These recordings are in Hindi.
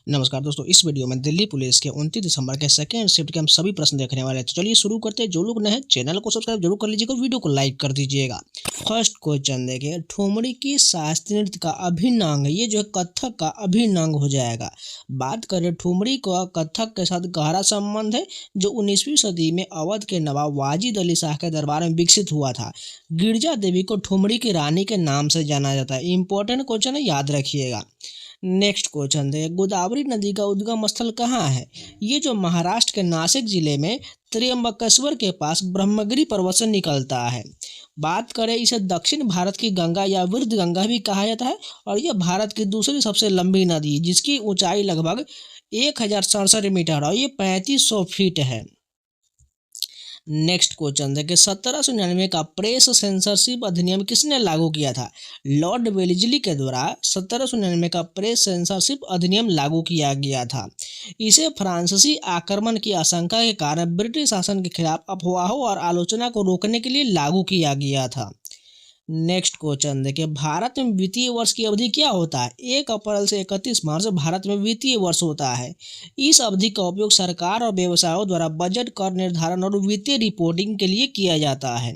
नमस्कार दोस्तों, इस वीडियो में दिल्ली पुलिस के 29 दिसंबर के सेकेंड शिफ्ट के हम सभी प्रश्न देखने वाले हैं। तो चलिए शुरू करते हैं। जो लोग नए हैं चैनल को सब्सक्राइब जरूर कर लीजिएगा, वीडियो को लाइक कर दीजिएगा। फर्स्ट क्वेश्चन देखिए, ठुमरी की शास्त्रीय नृत्य का अभिन्न अंग, ये जो है कथक का अभिन्न अंग हो जाएगा। बात करें ठुमरी का कथक के साथ गहरा संबंध है, जो 19वीं सदी में अवध के नवाब वाजिद अली शाह के दरबार में विकसित हुआ था। गिरजा देवी को ठुमरी की रानी के नाम से जाना जाता है। इंपॉर्टेंट क्वेश्चन है, याद रखिएगा। नेक्स्ट क्वेश्चन है, गोदावरी नदी का उद्गम स्थल कहाँ है? ये जो महाराष्ट्र के नासिक जिले में त्र्यंबकेश्वर के पास ब्रह्मगिरी पर्वत से निकलता है। बात करें, इसे दक्षिण भारत की गंगा या वृद्ध गंगा भी कहा जाता है और यह भारत की दूसरी सबसे लंबी नदी है, जिसकी ऊंचाई लगभग 1067 मीटर और ये 3500 फीट है। नेक्स्ट क्वेश्चन देखिए, 1799 का प्रेस सेंसरशिप अधिनियम किसने लागू किया था? लॉर्ड वेलेस्ली के द्वारा 1799 का प्रेस सेंसरशिप अधिनियम लागू किया गया था। इसे फ्रांसीसी आक्रमण की आशंका के कारण ब्रिटिश शासन के खिलाफ अफवाहों और आलोचना को रोकने के लिए लागू किया गया था। नेक्स्ट क्वेश्चन देखिए, भारत में वित्तीय वर्ष की अवधि क्या होता है? 1 अप्रैल से 31 मार्च भारत में वित्तीय वर्ष होता है। इस अवधि का उपयोग सरकार और व्यवसायों द्वारा बजट, कर निर्धारण और वित्तीय रिपोर्टिंग के लिए किया जाता है।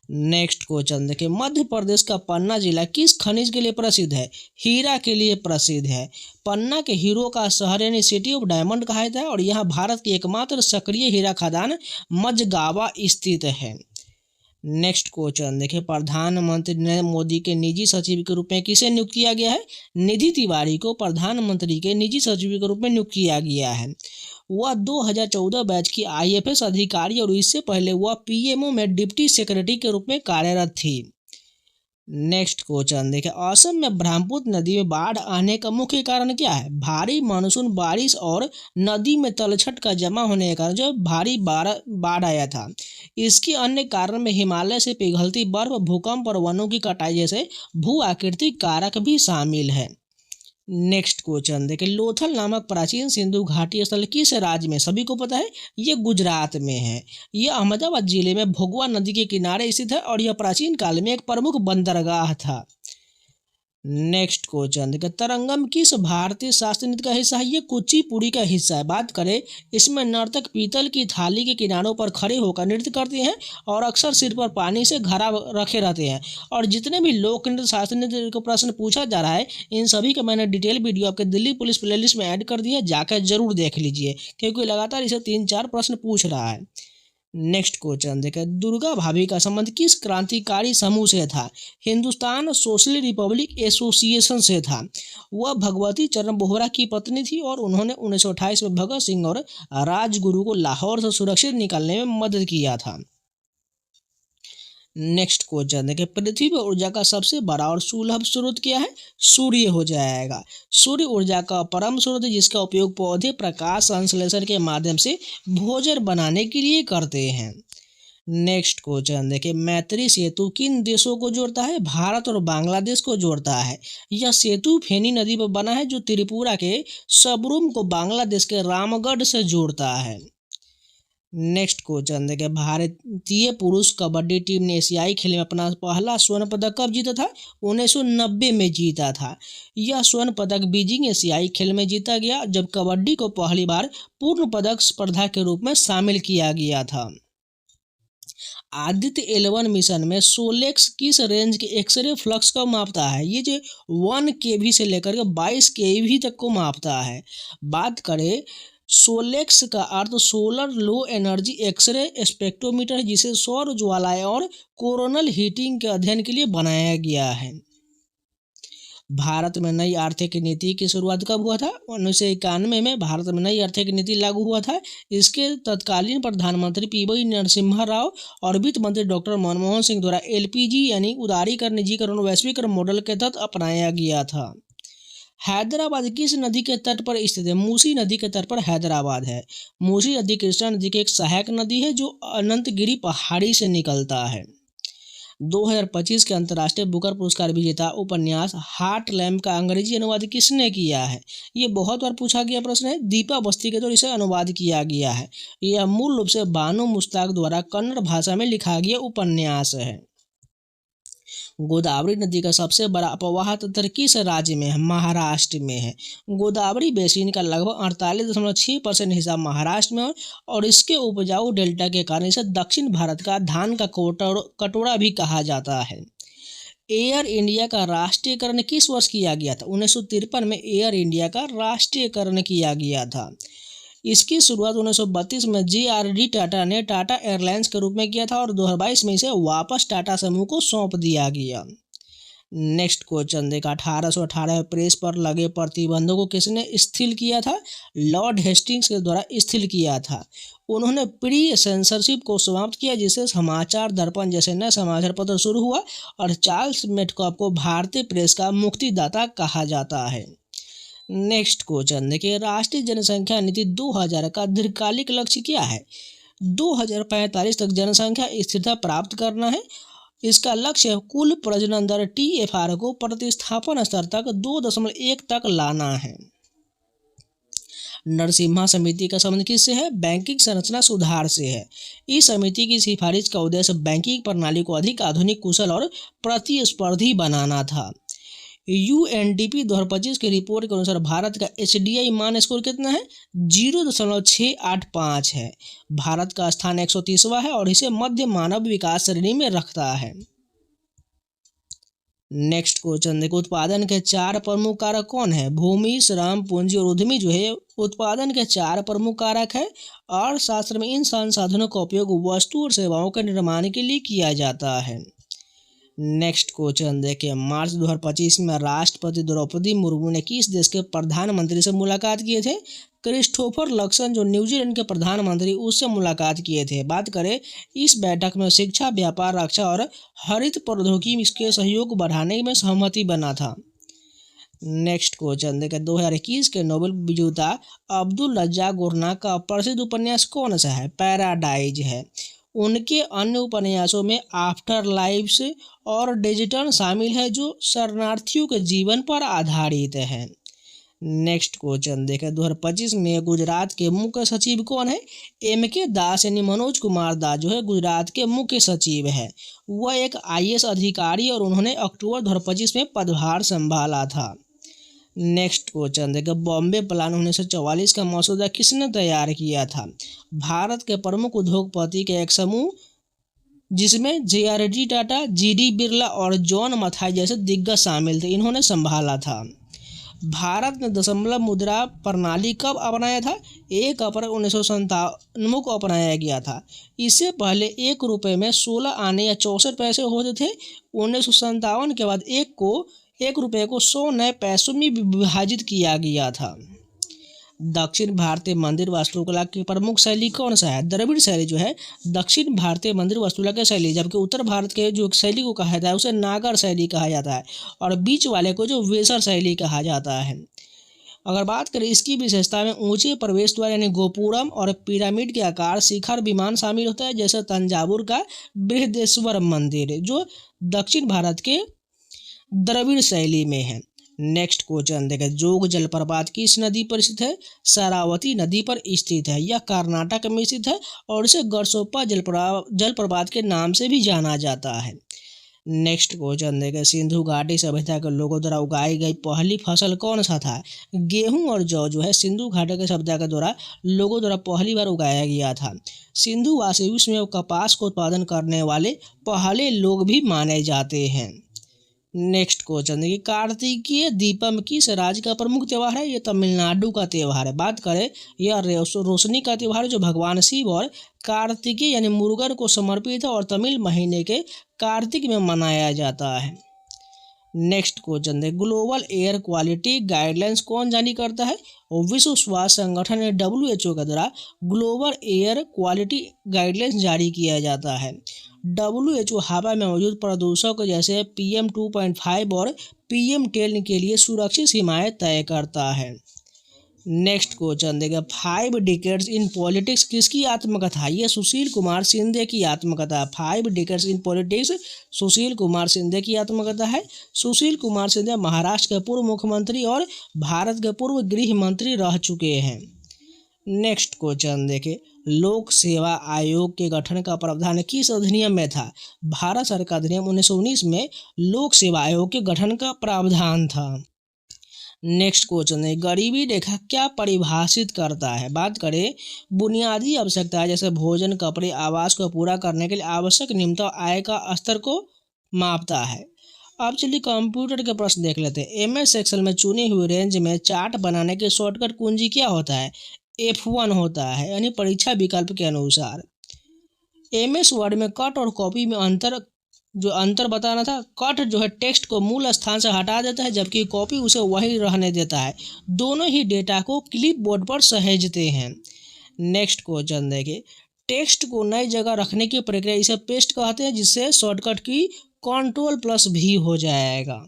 नेक्स्ट क्वेश्चन देखिए, मध्य प्रदेश का पन्ना जिला किस खनिज के लिए प्रसिद्ध है? हीरा के लिए प्रसिद्ध है। पन्ना के हीरो का शहर यानी सिटी ऑफ डायमंड कहा जाता है और यहाँ भारत की एकमात्र सक्रिय हीरा खदान मझगावा स्थित है। नेक्स्ट क्वेश्चन देखिए, प्रधानमंत्री नरेंद्र मोदी के निजी सचिव के रूप में किसे नियुक्त किया गया है? निधि तिवारी को प्रधानमंत्री के निजी सचिव के रूप में नियुक्त किया गया है। वह 2014 बैच की IFS अधिकारी और इससे पहले वह PMO में डिप्टी सेक्रेटरी के रूप में कार्यरत थी। नेक्स्ट क्वेश्चन देखिए, असम में ब्रह्मपुत्र नदी में बाढ़ आने का मुख्य कारण क्या है? भारी मानसून बारिश और नदी में तलछट का जमा होने के कारण जो भारी बाढ़ आया था। इसकी अन्य कारण में हिमालय से पिघलती बर्फ, भूकंप और वनों की कटाई जैसे भू आकृतिक कारक भी शामिल है। नेक्स्ट क्वेश्चन देखिए, लोथल नामक प्राचीन सिंधु घाटी स्थल किस राज्य में? सभी को पता है, ये गुजरात में है। यह अहमदाबाद जिले में भोगवा नदी के किनारे स्थित है और यह प्राचीन काल में एक प्रमुख बंदरगाह था। नेक्स्ट क्वेश्चन देखिए, तरंगम किस भारतीय शास्त्रीय नृत्य का हिस्सा है? ये कुचिपुड़ी का हिस्सा है। बात करें, इसमें नर्तक पीतल की थाली के किनारों पर खड़े होकर नृत्य करते हैं और अक्सर सिर पर पानी से घड़ा रखे रहते हैं। और जितने भी लोक नृत्य शास्त्रीय नृत्य को प्रश्न पूछा जा रहा है, इन सभी का मैंने डिटेल वीडियो आपके दिल्ली पुलिस प्लेलिस्ट में ऐड कर दिया है, जाकर जरूर देख लीजिए, क्योंकि लगातार इसे 3-4 प्रश्न पूछ रहा है। नेक्स्ट क्वेश्चन देखें, दुर्गा भाभी का संबंध किस क्रांतिकारी समूह से था? हिंदुस्तान सोशल रिपब्लिक एसोसिएशन से था। वह भगवती चरण बोहरा की पत्नी थी और उन्होंने 1928 में भगत सिंह और राजगुरु को लाहौर से सुरक्षित निकालने में मदद किया था। नेक्स्ट क्वेश्चन देखिए, पृथ्वी पर ऊर्जा का सबसे बड़ा और सुलभ स्रोत क्या है? सूर्य हो जाएगा। सूर्य ऊर्जा का परम स्रोत है, जिसका उपयोग पौधे प्रकाश संश्लेषण के माध्यम से भोजन बनाने के लिए करते हैं। नेक्स्ट क्वेश्चन देखिए, मैत्री सेतु किन देशों को जोड़ता है? भारत और बांग्लादेश को जोड़ता है। यह सेतु फेनी नदी पर बना है, जो त्रिपुरा के सबरूम को बांग्लादेश के रामगढ़ से जोड़ता है। नेक्स्ट क्वेश्चन देखिए, भारतीय पुरुष कबड्डी टीम ने एशियाई खेल में अपना पहला स्वर्ण पदक कब जीता था? 1990 में जीता था। यह स्वर्ण पदक बीजिंग एशियाई खेल में जीता गया, जब कबड्डी को पहली बार पूर्ण पदक स्पर्धा के रूप में शामिल किया गया था। आदित्य 11 मिशन में सोलेक्स किस रेंज के एक्सरे फ्लक्स को मापता है? ये जो 1 kV से लेकर के 22 kV तक को मापता है। बात करें, सोलेक्स का अर्थ solar low energy x-ray spectrometer है, जिसे सौर ज्वालाएं और कोरोनल हीटिंग के अध्ययन के लिए बनाया गया है। भारत में नई आर्थिक नीति की शुरुआत कब हुआ था? 1991 में भारत में नई आर्थिक नीति लागू हुआ था। इसके तत्कालीन प्रधानमंत्री PY नरसिम्हा राव और वित्त मंत्री डॉक्टर मनमोहन सिंह द्वारा LPG यानी उदारीकरण, निजीकरण और वैश्वीकरण मॉडल के तहत अपनाया गया था। हैदराबाद किस नदी के तट पर स्थित है? मूसी नदी के तट पर हैदराबाद है। मूसी नदी कृष्णा नदी की एक सहायक नदी है, जो अनंतगिरी पहाड़ी से निकलता है। 2025 के अंतर्राष्ट्रीय बुकर पुरस्कार विजेता उपन्यास हार्ट लैम्प का अंग्रेजी अनुवाद किसने किया है? ये बहुत बार पूछा गया प्रश्न है। दीपा बस्ती के द्वारा इसे अनुवाद किया गया है। यह मूल रूप से बानो मुश्ताक द्वारा कन्नड़ भाषा में लिखा गया उपन्यास है। गोदावरी नदी का सबसे बड़ा अपवाह तंत्र किस राज्य में है? महाराष्ट्र में है। गोदावरी बेसिन का लगभग 48.6% हिस्सा महाराष्ट्र में है और इसके उपजाऊ डेल्टा के कारण इसे दक्षिण भारत का धान का कटोरा भी कहा जाता है। एयर इंडिया का राष्ट्रीयकरण किस वर्ष किया गया था? 1953 में एयर इंडिया का राष्ट्रीयकरण किया गया था। इसकी शुरुआत 1932 में JRD टाटा ने टाटा एयरलाइंस के रूप में किया था और 2022 में इसे वापस टाटा समूह को सौंप दिया गया। नेक्स्ट क्वेश्चन देखा, 1818 प्रेस पर लगे प्रतिबंधों को किसने शिथिल किया था? लॉर्ड हेस्टिंग्स के द्वारा शिथिल किया था। उन्होंने प्री सेंसरशिप को समाप्त किया, जिससे समाचार दर्पण जैसे नए समाचार पत्र शुरू हुआ और चार्ल्स मेटकॉफ को भारतीय प्रेस का मुक्तिदाता कहा जाता है। नेक्स्ट क्वेश्चन देखिए, राष्ट्रीय जनसंख्या नीति 2000 का दीर्घकालिक लक्ष्य क्या है? 2045 तक जनसंख्या स्थिरता प्राप्त करना है। इसका लक्ष्य कुल प्रजनन दर TFR को प्रतिस्थापन स्तर तक 2.1 तक लाना है। नरसिम्हा समिति का संबंध किससे है? बैंकिंग संरचना सुधार से है। इस समिति की सिफारिश का उद्देश्य बैंकिंग प्रणाली को अधिक आधुनिक, कुशल और प्रतिस्पर्धी बनाना था। UNDP 2025 की रिपोर्ट के अनुसार भारत का HDI मान स्कोर कितना है? 0.685 है। भारत का स्थान 130वां है और इसे मध्य मानव विकास श्रेणी में रखता है। नेक्स्ट क्वेश्चन देखो, उत्पादन के 4 प्रमुख कारक कौन है? भूमि, श्रम, पूंजी और उद्यमी जो है उत्पादन के 4 प्रमुख कारक है। अर्थशास्त्र में इन संसाधनों का उपयोग वस्तु और सेवाओं के निर्माण के लिए किया जाता है। नेक्स्ट क्वेश्चन देखिए, मार्च 2025 में राष्ट्रपति द्रौपदी मुर्मू ने किस देश के प्रधानमंत्री से मुलाकात किए थे? क्रिस्टोफर लक्सन जो न्यूजीलैंड के प्रधानमंत्री, उससे मुलाकात किए थे। बात करें, इस बैठक में शिक्षा, व्यापार, रक्षा और हरित प्रौद्योगिकी के सहयोग को बढ़ाने में सहमति बना था। नेक्स्ट क्वेश्चन देखिए, 2021 के नोबेल विजेता अब्दुल रज्जाक गुरनाक का प्रसिद्ध उपन्यास कौन सा है? पैराडाइज है। उनके अन्य उपन्यासों में आफ्टर लाइफ्स और डिजिटल शामिल है, जो शरणार्थियों के जीवन पर आधारित है। नेक्स्ट क्वेश्चन देखें, 2025 में गुजरात के मुख्य सचिव कौन है? MK दास यानी मनोज कुमार दास जो है गुजरात के मुख्य सचिव है। वह एक IAS अधिकारी और उन्होंने अक्टूबर 2025 में पदभार संभाला था। नेक्स्ट क्वेश्चन देखिए, बॉम्बे प्लान 1944 का मसौदा किसने तैयार किया था? भारत के प्रमुख उद्योगपति के एक समूह, जिसमें JRD टाटा, GD बिरला और जॉन मथाई जैसे दिग्गज शामिल थे, इन्होंने संभाला था। भारत ने दशमलव मुद्रा प्रणाली कब अपनाया था? 1 अप्रैल 1997 को अपनाया गया था। इससे पहले 1 रुपये में 16 आने या 64 पैसे होते थे। 1957 के बाद 1 रुपये को 100 नए पैसों में विभाजित किया गया था। दक्षिण भारतीय मंदिर वास्तुकला की प्रमुख शैली कौन सा है? द्रविड़ शैली जो है दक्षिण भारतीय मंदिर वास्तुकला की शैली, जबकि उत्तर भारत के जो शैली को कहा जाता है उसे नागर शैली कहा जाता है और बीच वाले को जो वेसर शैली कहा जाता है। अगर बात करें इसकी विशेषता में, ऊंचे प्रवेश द्वार यानी गोपुरम और पिरामिड के आकार, शिखर विमान शामिल होता है, जैसे तंजावुर का बृहदेश्वर मंदिर जो दक्षिण भारत के द्रविड़ शैली में है। नेक्स्ट क्वेश्चन देखें, जोग जलप्रपात किस नदी पर स्थित है? शरावती नदी पर स्थित है। यह कर्नाटक में स्थित है और इसे गरसोप्पा जलप्रपात के नाम से भी जाना जाता है। नेक्स्ट क्वेश्चन देखें, सिंधु घाटी सभ्यता के लोगों द्वारा उगाई गई पहली फसल कौन सा था? गेहूं और जौ जो है सिंधु घाटी के सभ्यता के द्वारा लोगों द्वारा पहली बार उगाया गया था। सिंधुवासी विश्व में कपास को उत्पादन करने वाले पहले लोग भी माने जाते हैं। नेक्स्ट क्वेश्चन देखिए, कार्तिकीय दीपम किस राज्य का प्रमुख त्यौहार है? ये तमिलनाडु का त्यौहार है। बात करें, यह रोशनी का त्यौहार है जो भगवान शिव और कार्तिकेय यानी मुरुगन को समर्पित है और तमिल महीने के कार्तिक में मनाया जाता है। नेक्स्ट क्वेश्चन देखिए, ग्लोबल एयर क्वालिटी गाइडलाइंस कौन जारी करता है? विश्व स्वास्थ्य संगठन WHO के द्वारा ग्लोबल एयर क्वालिटी गाइडलाइंस जारी किया जाता है। WHO हवा में मौजूद प्रदूषक जैसे PM 2.5 और PM10 के लिए सुरक्षित सीमाएं तय करता है। नेक्स्ट क्वेश्चन देखिए, 5 डिकेड्स इन पॉलिटिक्स किसकी आत्मकथा है? ये सुशील कुमार शिंदे की आत्मकथा है। 5 decades in politics Sushil Kumar Shinde की आत्मकथा है। सुशील कुमार शिंदे महाराष्ट्र के पूर्व मुख्यमंत्री और भारत के पूर्व गृह मंत्री रह चुके हैं। नेक्स्ट क्वेश्चन देखिए, लोक सेवा आयोग के गठन का प्रावधान किस अधिनियम में था? भारत सरकार अधिनियम 1919 में लोक सेवा आयोग के गठन का प्रावधान था। नेक्स्ट क्वेश्चन है, गरीबी रेखा क्या परिभाषित करता है? बात करें बुनियादी आवश्यकताएं जैसे भोजन, कपड़े, आवास को पूरा करने के लिए आवश्यक न्यूनतम आय का स्तर को मापता है। अब चलिए कंप्यूटर के प्रश्न देख लेते हैं। एमएस एक्सेल में चुनी हुई रेंज में चार्ट बनाने के शॉर्टकट कुंजी क्या होता है? F1 होता है, यानी परीक्षा विकल्प के अनुसार। एमएस वर्ड में कट और कॉपी में अंतर बताना था। कट जो है टेक्स्ट को मूल स्थान से हटा देता है, जबकि कॉपी उसे वहीं रहने देता है। दोनों ही डेटा को क्लिप बोर्ड पर सहेजते हैं। नेक्स्ट क्वेश्चन देखिए, टेक्स्ट को नई जगह रखने की प्रक्रिया इसे पेस्ट कहते हैं, जिससे शॉर्टकट की Ctrl+V हो जाएगा।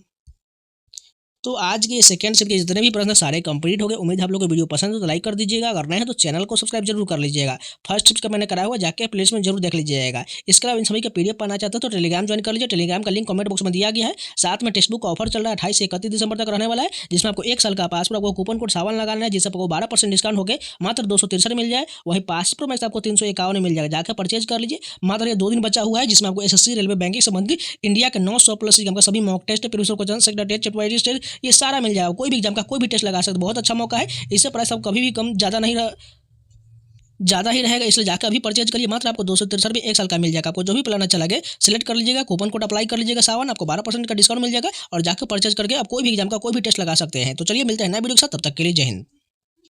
तो आज के सेकंड शिफ्ट के जितने भी प्रश्न सारे कंप्लीट हो गए। उम्मीद है आप लोगों को वीडियो पसंद हो तो लाइक कर दीजिएगा, अगर नहीं है तो चैनल को सब्सक्राइब जरूर कर लीजिएगा। फर्स्ट शिफ्ट का मैंने कराया हुआ, जाके प्लेलिस्ट में जरूर देख लीजिएगा। इसके अलावा इन सभी का पीडीएफ पाना चाहते हो तो टेलीग्राम ज्वाइन कर लीजिए। टेलीग्राम का लिंक कमेंट बॉक्स में दिया गया है। साथ में टेक्स्ट बुक का ऑफर चल रहा है, 28 से 31 दिसंबर तक रहने वाला है, जिसमें आपको 1 साल का पासपोर्ट, आपको कूपन कोड सावन लगाना है, जिससे आपको 12% डिस्काउंट होकर मात्र 263 मिल जाए। वहीं पासपोर्ट में आपको 351 मिल जाएगा। जाकर परचेज कर लीजिए। मात्र ये 2 दिन बचा हुआ है, जिसमें आपको एसएससी, रेलवे, बैंकिंग संबंधी इंडिया के 900+ एग्जाम का सभी mock test, previous question, sector test, chapter wise test, ये सारा मिल जाएगा। कोई भी एग्जाम का कोई भी टेस्ट लगा सकते, बहुत अच्छा मौका है। इससे प्राइस आप कभी भी कम ज़्यादा ही रहेगा, इसलिए जाकर अभी परचेज करिए। मात्र आपको 263 भी 1 साल का मिल जाएगा। आपको जो भी प्लान अच्छा लगे सिलेक्ट कर लीजिएगा, कूपन कोड अप्लाई कर लीजिएगा सावन, आपको 12% का डिस्काउंट मिल जाएगा और जाकर परचेज करके आप कोई भी एग्जाम का कोई भी टेस्ट लगा सकते हैं। तो चलिए मिलते हैं नए वीडियो के साथ, तब तक के लिए जय हिंद।